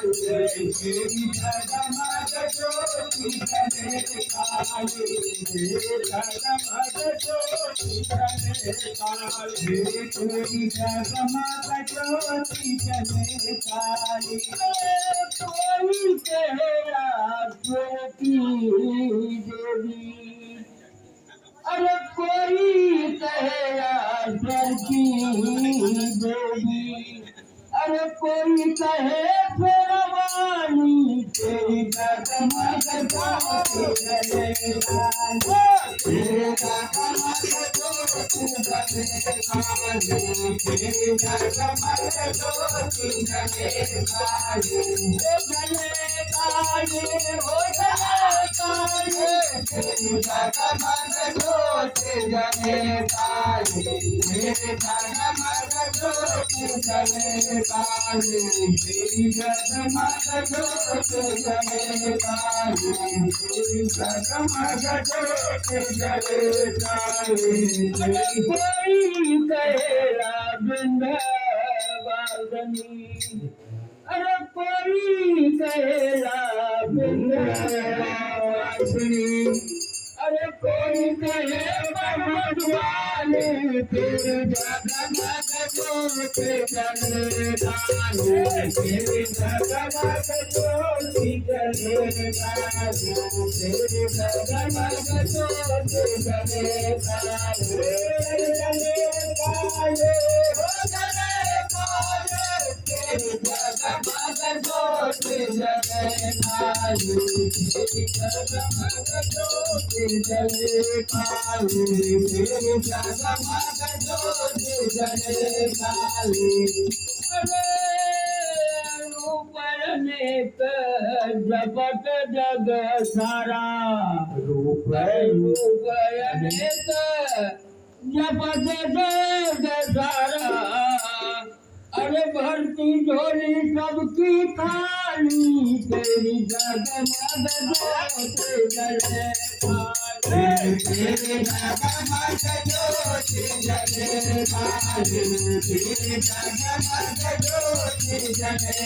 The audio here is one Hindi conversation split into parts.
तेरी जगमग ज्योति जले काली, जगमग ज्योति जले काली, तेरी जगमग ज्योति जले काली। कोई तेरा ज्योति देवी, अरे कोई तेरा ज्योति देवी, अरे कोई कहे भगवानी, तेरी जगमग ज्योति जले काली, तेरी जगमग ज्योति जले काली, तेरी जगमग ज्योति जले काली, जले काली, हो जले काली, तेरी जगमग ज्योति जले काली, तेरी जगमग ज्योति जले काली, तेरी जगमग ज्योति जले काली, तेरी जगमग ज्योति जले काली। कोई कहेला वृंदावनी, अरे कोई कहेला वृंदावनी, अरे कोई कहे मधुवाले, तेरे जगमग ज्योति जले काली, तेरे जगमग ज्योति जले काली, तेरे जगमग ज्योति जले काली, जले काली, हो जले काली, तेरे जगमग ज्योति जले काली, तेरे जगमग ज्योति जले काली, तेरी जगमग ज्योति जले काली। अरे रूप अनेक जपत जग सारा, रूप अनेक जपत जग सारा, अरे भरती झोली सबकी खाली, तेरी जगमग ज्योति जले काली, तेरी जगमग ज्योति जले काली, तेरी जगमग ज्योति जले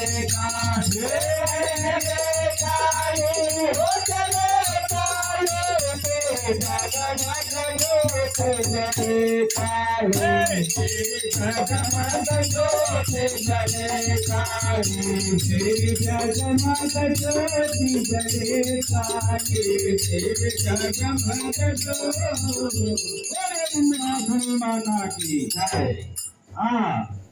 काली, हो जले काली, तेरी जगमग ज्योति जले काली, तेरी जगमग ज्योति जले काली, तेरी जगमग ज्योति जले काली, तेरी जगमग ज्योति। माना की जय। हाँ।